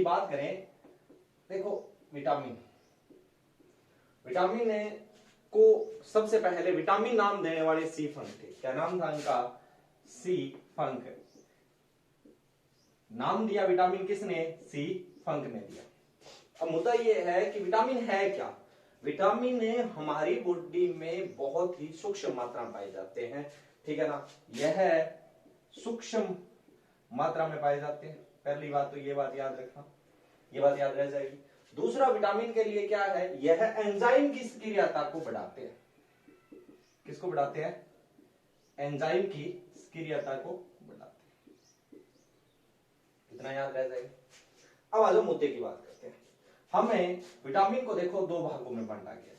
बात करें, देखो विटामिन विटामिन को सबसे पहले विटामिन नाम देने वाले सी फंक थे। क्या नाम था इनका? सी फंक। नाम दिया विटामिन किसने? सी फंक ने दिया। अब मुद्दा यह है कि विटामिन है क्या? विटामिन हमारी बॉडी में बहुत ही सूक्ष्म मात्रा में पाए जाते हैं, ठीक है ना। यह सूक्ष्म मात्रा में पाए जाते हैं। पहली बात तो ये बात याद रखना, ये बात याद रह जाएगी। दूसरा, विटामिन के लिए क्या है? यह एंजाइम की सक्रियता को बढ़ाते हैं। किसको बढ़ाते हैं? एंजाइम की सक्रियता को बढ़ाते हैं। इतना याद रह जाएगा। अब आ जाओ मुद्दे की बात करते हैं। हमें विटामिन को देखो दो भागों में बांटा गया,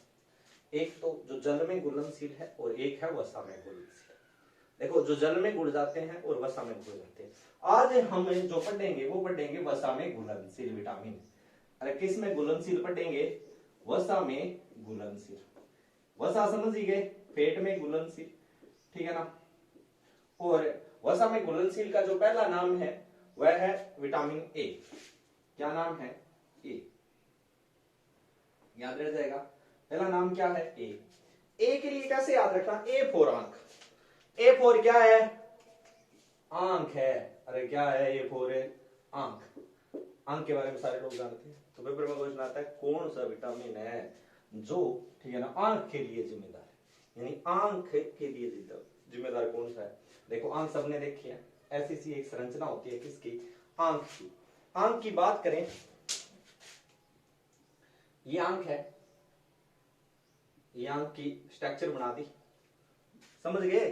एक तो जो जल में घुलनशील है और एक है वसा में घुलनशील। देखो, जो जल में घुल जाते हैं और वसा में घुल जाते हैं। आज हम जो पढ़ेंगे वो पढ़ेंगे वसा में घुलनशील विटामिन। अरे किस में घुलनशील पढ़ेंगे? वसा में घुलनशील। वसा समझ ही गए, पेट में घुलनशील, ठीक है ना। और वसा में घुलनशील का जो पहला नाम है वह है विटामिन ए। क्या नाम है? ए। याद रह जाएगा। पहला नाम क्या है? ए। ए के लिए कैसे याद रखना? ए फॉर आंख। ए फॉर क्या है? आंख है। अरे क्या है? ए फॉर आंख। आंख के बारे में सारे लोग जानते हैं। तो पेपर में क्वेश्चन आता है कौन सा विटामिन है जो, ठीक है ना, आंख के लिए जिम्मेदार है, यानी आंख के लिए जिम्मेदार कौन सा है? देखो, आंख सबने देखी है, ऐसी सी एक संरचना होती है किसकी? आंख की। आंख की बात करें, ये आंख है, ये आंख की स्ट्रक्चर बना दी, समझ गए?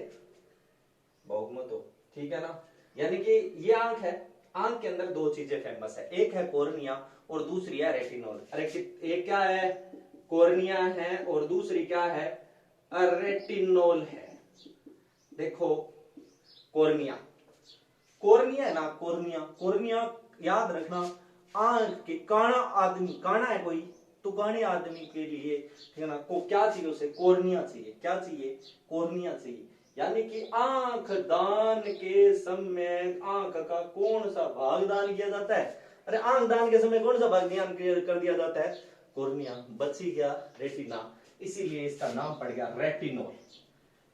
बहुमत हो, ठीक है ना। यानी कि ये आंख है, आंख के अंदर दो चीजें फेमस है, एक है कॉर्निया और दूसरी है रेटिनोल। अरे एक क्या है? कॉर्निया है और दूसरी क्या है? रेटिनोल है। देखो, कॉर्निया, कॉर्निया है ना, कॉर्निया, कॉर्निया याद रखना, आंख के काना आदमी, काना है कोई तो काने आदमी के लिए, ठीक है ना, को क्या चाहिए? उसे कॉर्निया चाहिए। क्या चाहिए? कॉर्निया चाहिए। यानी कि आंख दान के समय आंख का कौन सा भाग दान किया जाता है? अरे आंख दान के समय कौन सा भाग दान कर दिया जाता है? कॉर्निया। बची गया रेटिना, इसीलिए इसका नाम पड़ गया रेटिनोल।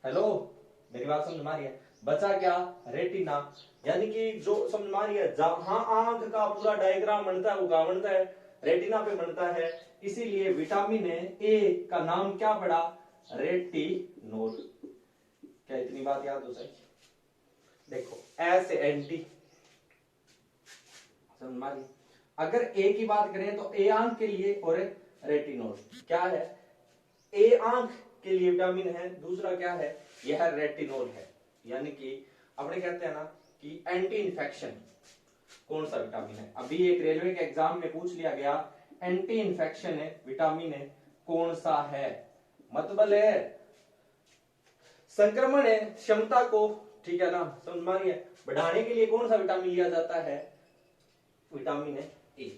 हेलो, मेरी बात समझ में आ रही है? बचा क्या? रेटिना। यानी कि जो समझ में आ रही है, जहां आंख का पूरा डायग्राम बनता है वो कहां बनता है? रेटिना पे बनता है। इसीलिए विटामिन ए का नाम क्या पड़ा? रेटिनोल। क्या इतनी बात याद हो जाएगी? देखो, ऐसे एंटी, समझ में आ रही? अगर ए की बात करें तो ए आंख के लिए और रेटिनोल क्या है? ए आंख के लिए विटामिन है, दूसरा क्या है? यह रेटिनोल है। यानी कि अपने कहते हैं ना कि एंटी इन्फेक्शन कौन सा विटामिन है? अभी एक रेलवे के एग्जाम में पूछ लिया गया, एंटी इन्फेक्शन है विटामिन है कौन सा है? मतलब है संक्रमण है क्षमता को, ठीक है ना, समझ में आ रही है, बढ़ाने के लिए कौन सा विटामिन लिया जाता है? विटामिन है ए।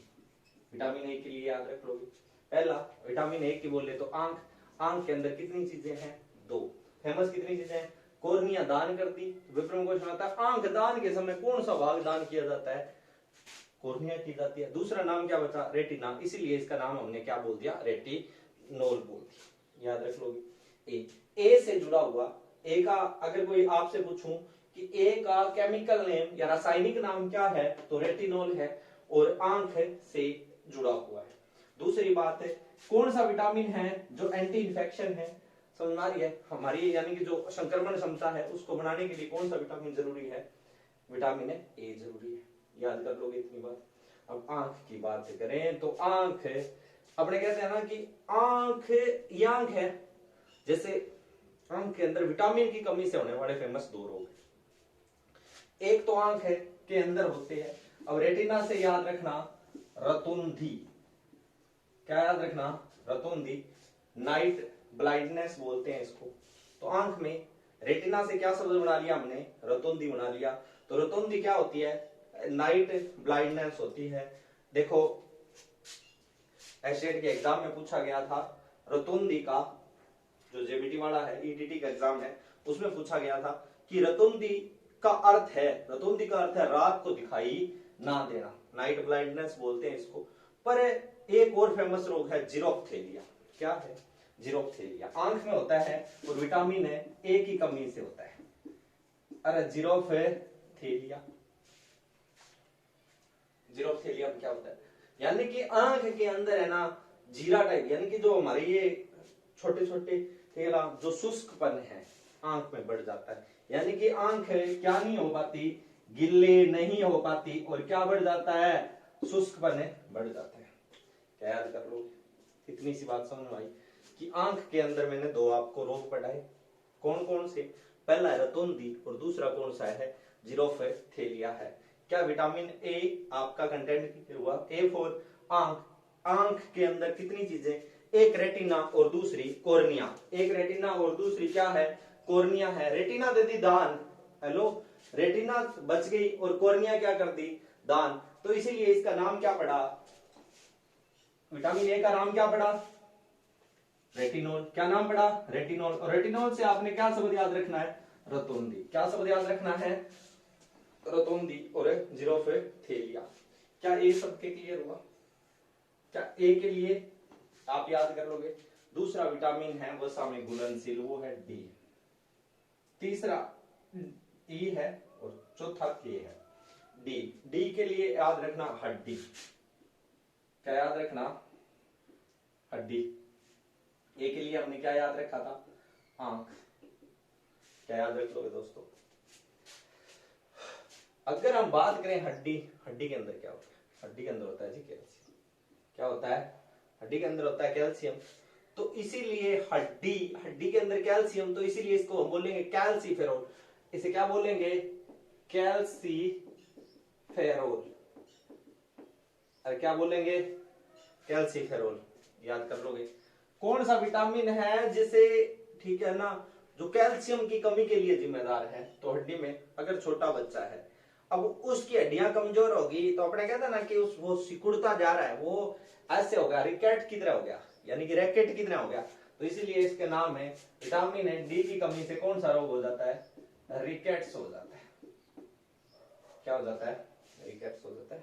विटामिन ए के लिए याद रख लोगे, पहला विटामिन ए की बोले तो आंख, आंख के अंदर कितनी चीजें हैं? दो। फेमस कितनी चीजें हैं? कॉर्निया दान करती, विप्र में क्वेश्चन आता है आंख दान के समय कौन सा भाग दान किया जाता है? कॉर्निया की जाती है। दूसरा नाम क्या बचा? रेटिना, इसीलिए इसका नाम हमने क्या बोल दिया? रेटिनोल बोल दिया। याद रख लोगे। ए से जुड़ा हुआ, ए का अगर कोई आपसे पूछूं कि ए का केमिकल नेम या रासायनिक नाम क्या है, तो रेटिनोल है और आंख से जुड़ा हुआ है। दूसरी बात है, कौन सा विटामिन है जो एंटी इन्फेक्शन है? समझ में आ रही है? हमारी यानी कि जो संक्रमण क्षमता है उसको बनाने के लिए कौन सा विटामिन जरूरी है? विटामिन ए जरूरी है। याद कर लोगे इतनी बात। अब आंख की बात करें तो आंख है, अपने कहते हैं ना कि आंख, ये आंख है, जैसे आंख के अंदर विटामिन की कमी से होने वाले फेमस दो रोग, एक तो आंख है के अंदर होते हैं। अब रेटिना से याद रखना रतुंधी, क्या याद रखना? रतुंधी, नाइट ब्लाइंडनेस बोलते हैं इसको। तो आंख में रेटिना से क्या शब्द बना लिया हमने? रतुंधी बना लिया। तो रतुंधी क्या होती है? नाइट ब्लाइंडनेस होती है। देखो, एसटेट के एग्जाम में पूछा गया था रतुंधी का, जो जेबीटी वाला है, ईटीटी का एग्जाम है, उसमें पूछा गया था कि रतुंधी का अर्थ है, रतुंधी का अर्थ है रात को दिखाई ना देना। नाइट ब्लाइंडनेस बोलते हैं इसको। पर एक और फेमस रोग है जीरोफ्थेलिया। क्या है? जीरोफ्थेलिया आंख में होता है और विटामिन ए की कमी से होता है। अरे जीरोफ्थेलिया, जीरोफ्थेलिया में क्या होता है? यानी कि आंख के अंदर है ना जीरा टाइप, यानी कि जो हमारे ये छोटे छोटे जो शुष्कपन है आंख में बढ़ जाता है। यानी कि आंख क्या नहीं हो पाती, गिल्ले नहीं हो पाती, और क्या बढ़ जाता है? शुष्कपन बढ़ जाता है। क्या याद कर लो? इतनी सी बात समझ में आई कि आंख के अंदर मैंने दो आपको रोग पढ़ाए, कौन कौन से? पहला है रतौंधी और दूसरा कौन सा है? जीरोफ्थेलिया है। क्या विटामिन ए आपका कंटेंट हुआ? ए फॉर आंख। आंख के अंदर कितनी चीजें? एक रेटिना और दूसरी कॉर्निया। एक रेटिना और दूसरी क्या है? कॉर्निया है। रेटिना दे दी दान, हेलो, रेटिना बच गई और कॉर्निया क्या कर दी? दान। तो इसीलिए इसका नाम क्या पड़ा? विटामिन ए का नाम क्या पड़ा? रेटिनॉल। क्या नाम पड़ा? रेटिनॉल। और रेटिनॉल से आपने क्या शब्द याद रखना है? रतौंधी। क्या शब्द याद रखना है? रतौंधी और जीरोफ्थेलिया। क्या ए सबके क्लियर हुआ? क्या ए के लिए आप याद कर लोगे? दूसरा विटामिन है वसा में घुलनशील, वो है डी। तीसरा ई है और चौथा के है डी। डी के लिए याद रखना हड्डी। क्या याद रखना? हड्डी। ए के लिए हमने क्या याद रखा था? आंख। क्या याद रख लोगे दोस्तों? अगर हम बात करें हड्डी, हड्डी के अंदर क्या होता है? हड्डी के अंदर होता है जी कैल्शियम। क्या होता है? हड्डी के अंदर होता है कैल्शियम। तो इसीलिए हड्डी, हड्डी के अंदर कैल्शियम, तो इसीलिए इसको हम बोलेंगे कैल्सीफेरोल। इसे क्या बोलेंगे? कैल्सीफेरोल। अरे क्या बोलेंगे? कैल्सीफेरोल। याद कर लोगे? कौन सा विटामिन है जिसे, ठीक है ना, जो कैल्शियम की कमी के लिए जिम्मेदार है? तो हड्डी में अगर छोटा बच्चा है, अब उसकी हड्डियां कमजोर होगी तो अपने कहते हैं ना कि वो सिकुड़ता जा रहा है, वो ऐसे हो गया, रिकेट की तरह हो गया, यानी कि रैकेट की तरह हो गया। तो इसीलिए इसके नाम है विटामिन डी की कमी से कौन सा रोग हो जाता है? रिकेट्स हो जाता है। क्या हो जाता है? रिकेट्स हो जाता है।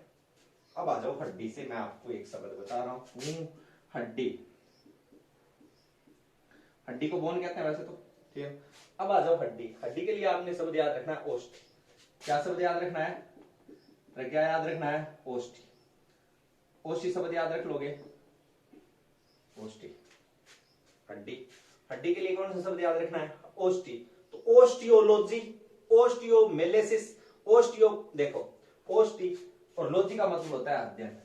अब आ जाओ हड्डी से, मैं आपको एक शब्द बता रहा हूं, हड्डी। हड्डी को बोन कहते हैं वैसे तो, ठीक है। अब आ जाओ हड्डी। हड्डी के लिए आपने शब्द याद रखना है ओष्ठी। क्या शब्द याद रखना है? क्या याद रखना है? ओष्ठी। ओष्ठी शब्द याद रख लोगे? ओष्ठी। हड्डी, हड्डी के लिए कौन सा शब्द याद रखना है? ओष्ठी। तो ओस्टियोलॉजी, ओस्टियोमेलेसिस, ओस्टियो, देखो ओस्टी और लॉजी का मतलब होता है अध्ययन।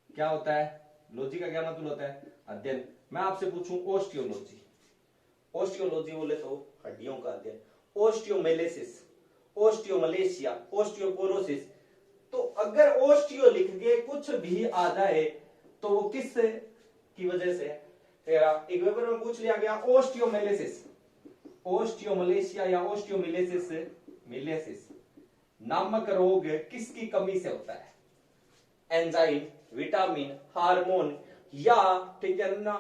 क्या होता है? लॉजी का क्या मतलब होता है? अध्ययन। मैं आपसे पूछूं ओस्टियोलॉजी, ओस्टियोलॉजी बोले तो हड्डियों का अध्ययन। ओस्टियोमेलेसिस, ओस्टियोमलेशिया, ओस्टियोपोरोसिस। तो अगर ओस्टियो लिख के कुछ भी आ जाए तो वो किस की वजह से? एक पेपर में पूछ लिया गया ओस्टियोमेलेसिस, ओस्टियोमलेशिया या ओस्टियोमिलेसिस, मिलेसिस नामक रोग किसकी कमी से होता है? एंजाइम, विटामिन, हार्मोन या, ठीक है ना,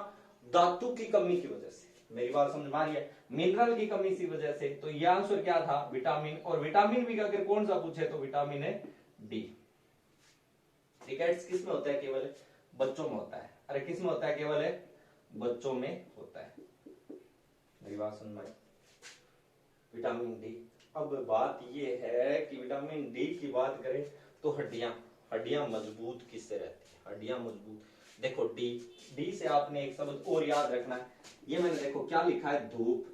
धातु की कमी की वजह से। मेरी बात समझ में आ रही है? मिनरल की कमी की वजह से। तो यह आंसर क्या था? विटामिन। और विटामिन भी अगर कौन सा पूछे तो विटामिन है डी। रिकेट्स किस में होता है? केवल बच्चों में होता है। अरे किस में होता है? केवल बच्चों में होता है। मेरी बात समझ में आई? Vitamin D. अब बात ये है कि विटामिन डी की बात करें तो हड्डियां, हड्डियां मजबूत किससे रहती है? हड्डियां मजबूत, देखो डी। डी से आपने एक शब्द और याद रखना है। ये मैंने देखो क्या लिखा है? धूप।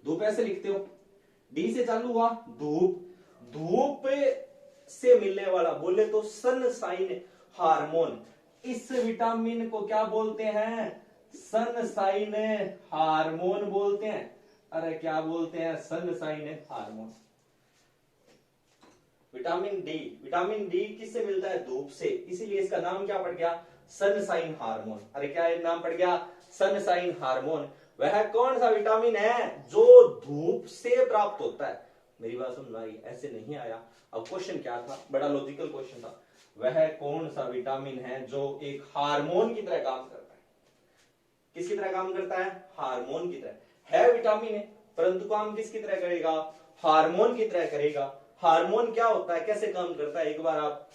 धूप ऐसे लिखते हो, डी से चालू हुआ धूप। धूप से मिलने वाला बोले तो सनशाइन हार्मोन। इस विटामिन को क्या बोलते हैं? सनशाइन हार्मोन बोलते हैं। अरे क्या बोलते हैं? Sunshine hormone. Vitamin D, vitamin D किससे मिलता है? धूप से। इसीलिए इसका नाम क्या पड़ गया? Sunshine hormone. अरे क्या नाम पड़ गया? Sunshine hormone. वह कौन सा विटामिन है जो धूप से प्राप्त होता है? मेरी बात समझ आई? ऐसे नहीं आया। अब क्वेश्चन क्या था? बड़ा लॉजिकल क्वेश्चन था। वह कौन सा विटामिन है जो एक हार्मोन की तरह काम करता है? किसकी तरह काम करता है? हार्मोन की तरह। है विटामिन है, परंतु काम किसकी तरह करेगा? हार्मोन की तरह करेगा। हार्मोन क्या होता है? कैसे काम करता है? एक बार आप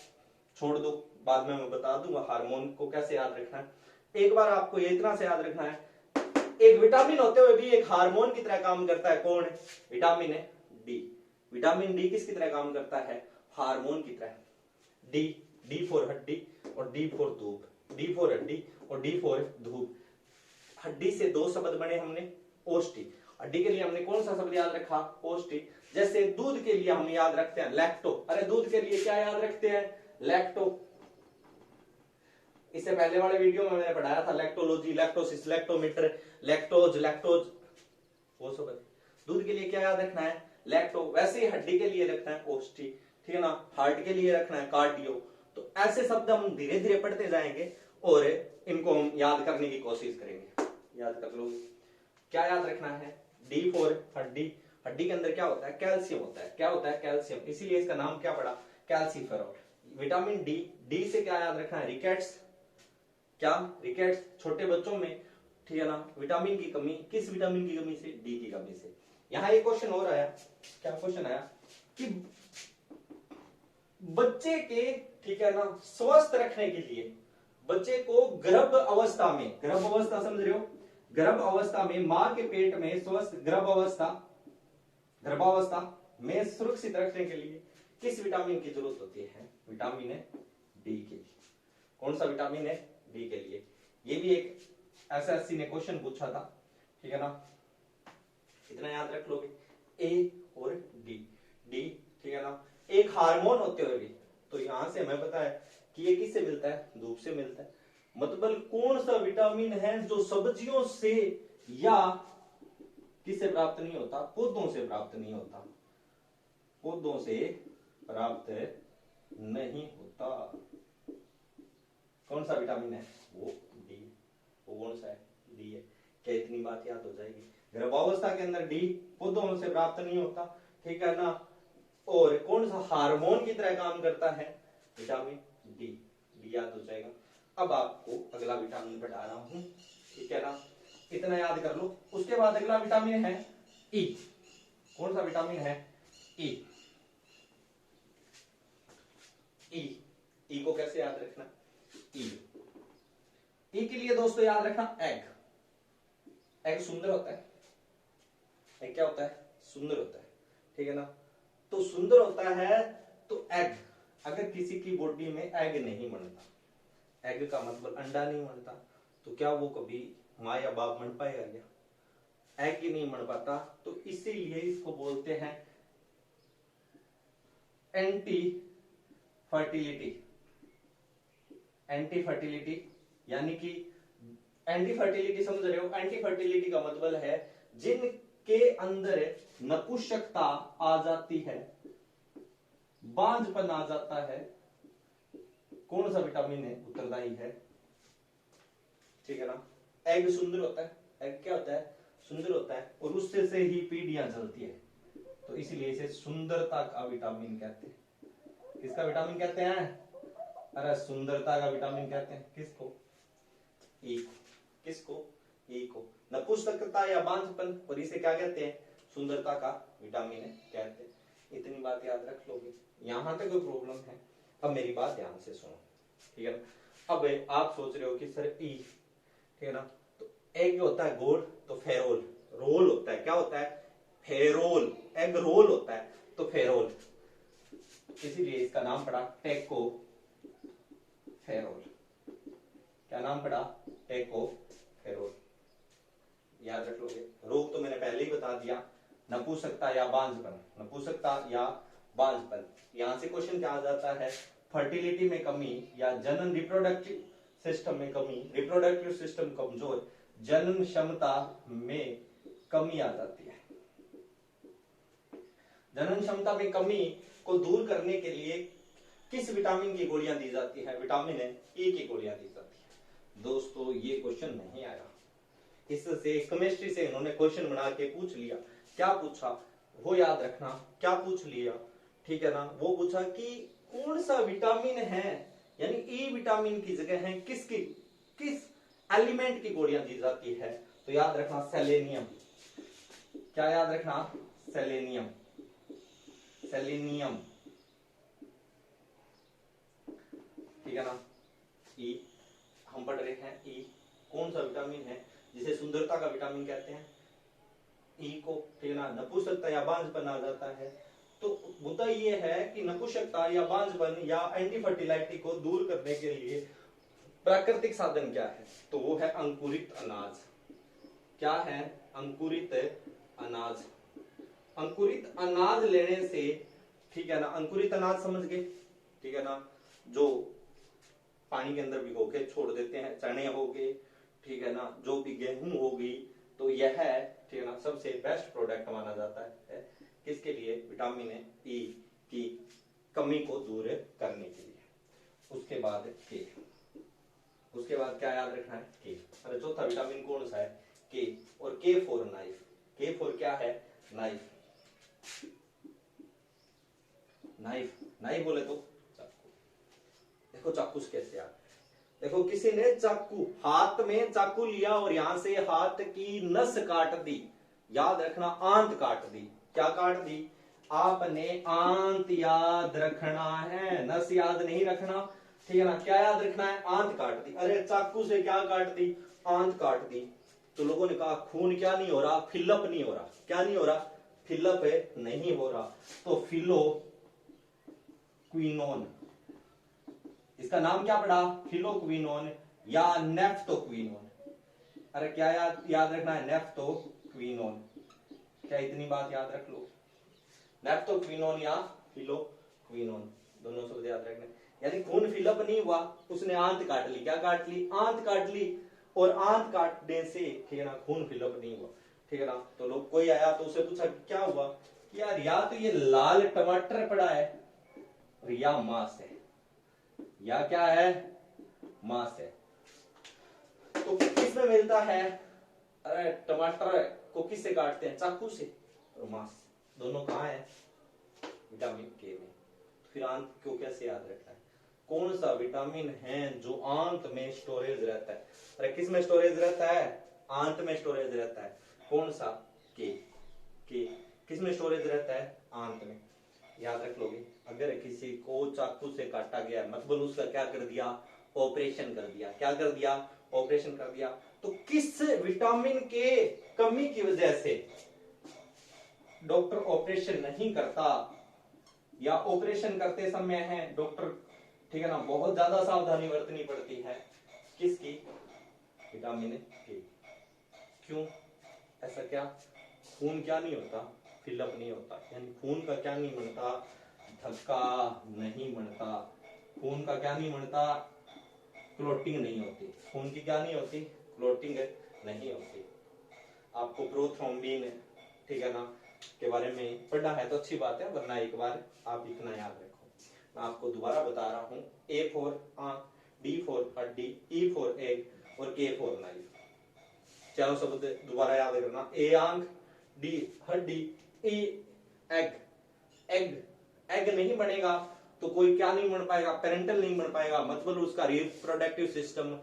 छोड़ दो, बाद में मैं बता दूंगा हार्मोन को कैसे याद रखना है। एक बार आपको ये इतना से याद रखना है, एक विटामिन होते हुए भी एक हार्मोन की तरह काम करता है। कौन है? विटामिन है डी। विटामिन डी किसकी तरह काम करता है? हार्मोन की तरह। डी, डी फॉर हड्डी और डी फॉर धूप, डी फॉर हड्डी और डी फॉर धूप। हड्डी से दो शब्द बने हमने, ओष्ठी। हड्डी के लिए हमने कौन सा शब्द याद रखा? ओष्ठी। जैसे दूध के लिए हम याद रखते हैं लैक्टो। अरे दूध के लिए क्या याद रखते हैं? लैक्टो। इससे पहले वाले वीडियो में मैंने पढ़ाया था लैक्टोलॉजी, लैक्टोसिस, लैक्टोमीटर, लैक्टोज, लैक्टोज, वो सब। दूध के लिए क्या याद रखना है? लैक्टो। वैसे ही हड्डी के लिए रखना है ओष्ठी, ठीक है ना। हार्ट के लिए रखना है कार्डियो। तो ऐसे शब्द हम धीरे धीरे पढ़ते जाएंगे और इनको हम याद करने की कोशिश करेंगे। याद कर लो क्या याद रखना है? डी फॉर हड्डी। हड्डी के अंदर क्या होता है? कैल्शियम होता है। क्या होता है? कैल्शियम। इसीलिए इसका नाम क्या पड़ा? कैल्सीफेरॉल। विटामिन डी, डी से क्या याद रखना है? रिकेट्स। क्या? रिकेट्स। छोटे बच्चों में, ठीक है ना, विटामिन की कमी। किस विटामिन की कमी से? डी की कमी से। यहां एक क्वेश्चन और आया। क्या क्वेश्चन आया कि बच्चे के, ठीक है ना, स्वस्थ रखने के लिए बच्चे को गर्भ अवस्था में, गर्भ अवस्था समझ रहे हो, गर्भ अवस्था में मां के पेट में स्वस्थ गर्भावस्था में सुरक्षित रखने के लिए किस विटामिन की जरूरत होती है? विटामिन है डी के लिए। कौन सा विटामिन है? डी के लिए। ये भी एक एसएससी ने क्वेश्चन पूछा था, ठीक है ना, इतना याद रख लोगे, ए और डी। डी, ठीक है ना, एक हार्मोन होते हुए भी, तो यहां से हमें पता है कि ये किससे मिलता है? धूप से मिलता है। मतलब कौन सा विटामिन है जो सब्जियों से या किससे प्राप्त नहीं होता? पौधों से प्राप्त नहीं होता, पौधों से प्राप्त नहीं होता। कौन सा विटामिन है? वो डी। वो कौन सा है? डी है। क्या इतनी बात याद हो जाएगी? गर्भावस्था के अंदर डी, पौधों से प्राप्त नहीं होता, ठीक है ना। और कौन सा हार्मोन की तरह काम करता है? Vitamin D. डी याद हो जाएगा। अब आपको अगला विटामिन बता रहा हूं, ठीक है ना, इतना याद कर लो। उसके बाद अगला विटामिन है ई। कौन सा विटामिन है? ई। ई, ई को कैसे याद रखना? ई, ई के लिए दोस्तों याद रखना एग। एग सुंदर होता है। एग क्या होता है? सुंदर होता है, ठीक है ना। तो सुंदर होता है तो एग, अगर किसी की बॉडी में एग नहीं बनता, एग का मतलब अंडा नहीं बनता, तो क्या वो कभी माँ या बाप बन पाएगा? क्या एग ही नहीं बन पाता, तो इसीलिए इसको बोलते हैं एंटी फर्टिलिटी। एंटी फर्टिलिटी यानी कि एंटी फर्टिलिटी समझ रहे हो? एंटी फर्टिलिटी का मतलब है जिनके अंदर नपुंसकता आ जाती है, बांझपन आ जाता है। कौन सा विटामिन है? उत्तरदायी है, ठीक है ना। एग सुंदर होता है। एग क्या होता है? सुंदर होता है, और उससे से ही पीढ़ियां चलती है, तो इसलिए इसे सुंदरता का विटामिन कहते हैं। किसका विटामिन कहते हैं? अरे सुंदरता का विटामिन कहते हैं। किसको? ई को। किसको? ई को। नपुंसकता या बांझपन, और इसे क्या कहते हैं? सुंदरता का विटामिन कहते हैं। इतनी बात याद रख लोगे। यहां तक कोई प्रॉब्लम है? अब मेरी बात ध्यान से सुनो, ठीक है ना। अब आप सोच रहे हो कि सर ई, ठीक है ना, तो एग होता है गोल, तो फेरोल। रोल होता है, क्या होता है? फेरोल। एग रोल होता है तो फेरोल, इसीलिए इसका नाम पड़ा टेको फेरोल। क्या नाम पड़ा? टेको फेरोल। याद रख लोगे। रोग तो मैंने पहले ही बता दिया, नपुंसकता या बांझपन। नपुंसकता या बांझपन, यहां से क्वेश्चन क्या आ जाता है? फर्टिलिटी में कमी या जनन, रिप्रोडक्टिव सिस्टम में कमी, रिप्रोडक्टिव सिस्टम कमजोर, जनन क्षमता में कमी आ जाती है। जनन क्षमता में कमी को दूर करने के लिए किस विटामिन की गोलियां दी जाती है? विटामिन ए की गोलियां दी जाती है। दोस्तों ये क्वेश्चन नहीं आया, इससे केमिस्ट्री से इन्होंने क्वेश्चन बना के पूछ लिया। क्या पूछा वो याद रखना, क्या पूछ लिया, ठीक है ना। वो पूछा कि कौन सा विटामिन है, यानी ई विटामिन की जगह है किसकी, किस एलिमेंट की गोलियां दी जाती है? तो याद रखना सेलेनियम। क्या याद रखना? सेलेनियम। सेलेनियम। ठीक है ना। ई हम पढ़ रहे हैं ई कौन सा विटामिन है जिसे सुंदरता का विटामिन कहते हैं, ई को, ठीक है ना। नपुंसकता या बांझपन आ जाता है। तो मुद्दा ये है कि नपुंसकता या बांझपन या एंटी फर्टिलिटी को दूर करने के लिए प्राकृतिक साधन क्या है, तो वो है अंकुरित अनाज। क्या है? अंकुरित अनाज। अंकुरित अनाज लेने से, ठीक है ना, अंकुरित अनाज समझ गए, ठीक है ना, जो पानी के अंदर भिगो के छोड़ देते हैं, चने हो गए, ठीक है ना, जो भी गेहूं होगी, तो यह है, ठीक है ना, सबसे बेस्ट प्रोडक्ट माना जाता है किसके लिए? विटामिन ई की कमी को दूर करने के लिए। उसके बाद के, उसके बाद क्या याद रखना है? के। अरे चौथा विटामिन कौन सा है? के। और के फॉर नाइफ। के फॉर क्या है? नाइफ। नाइफ, नाइफ बोले तो चाकू। देखो चाकू कैसे यार, देखो किसी ने चाकू, हाथ में चाकू लिया और यहां से हाथ की नस काट दी, याद रखना आंत काट दी। क्या काट दी? आपने आंत याद रखना है, नस याद नहीं रखना, ठीक है ना। क्या याद रखना है? आंत काट दी। अरे चाकू से क्या काट दी? आंत काट दी। तो लोगों ने कहा खून क्या नहीं हो रहा? फिलअप नहीं हो रहा। क्या नहीं हो रहा? फिलअप नहीं हो रहा। तो फिलो क्विनोन, इसका नाम क्या पड़ा? फिलोक्विनोन या नेफ्टोक्विनोन। अरे क्या याद रखना है? नेफ्टोक्विनोन। क्या इतनी बात याद रख लो? नेफ्टोक्विनोन या फिलोक्विनोन, दोनों शब्द याद रखने। यानी खून फिलअप नहीं हुआ, उसने आंत काट ली। क्या काट ली? आंत काट ली। और आंत काटने से, ठीक है ना, खून फिलअप नहीं हुआ, ठीक है ना। तो लोग, कोई आया तो उसे पूछा क्या हुआ? कि यार या तो ये लाल टमाटर पड़ा है और या मांस है, या क्या है? मांस है। तो किसमें मिलता है? अरे टमाटर को किससे काटते हैं? चाकू से। और मांस दोनों कहाँ है? विटामिन के में। फिर आंत को कैसे याद रखना है? कौन सा विटामिन है जो आंत में स्टोरेज रहता है? अरे किस में स्टोरेज रहता है? आंत में स्टोरेज रहता है। कौन सा? के। किस में स्टोरेज रहता है? आंत में। याद रख लोगे। अगर किसी को चाकू से काटा गया, मतलब उसका क्या कर दिया? ऑपरेशन कर दिया। क्या कर दिया? ऑपरेशन कर दिया। तो किस विटामिन के कमी की वजह से डॉक्टर ऑपरेशन नहीं करता, या ऑपरेशन करते समय है डॉक्टर, ठीक है ना, बहुत ज्यादा सावधानी बरतनी पड़ती है? किसकी? विटामिन के। क्यों ऐसा? क्या खून क्या नहीं होता? फिलअप नहीं होता। यानी खून का क्या नहीं बनता? धक्का नहीं बनता। खून का क्या नहीं बनता? क्लोटिंग नहीं होती। खून की क्या नहीं होती? क्लोटिंग नहीं होती। आपको प्रोथ्रोम्बिन, ठीक है ना, के बारे में पढ़ना है तो अच्छी बात है, वरना एक बार आप इतना याद रखो। मैं आपको दोबारा बता रहा हूं। ए फॉर आंख, डी फॉर हड्डी, ई फॉर एग और के फॉर नाइफ। चारों शब्द दोबारा याद करना। ए आंख, डी हड्डी, ई एग। एग नहीं बनेगा तो कोई क्या नहीं बन पाएगा? पेरेंटल नहीं बन पाएगा, मतलब उसका रिप्रोडक्टिव सिस्टम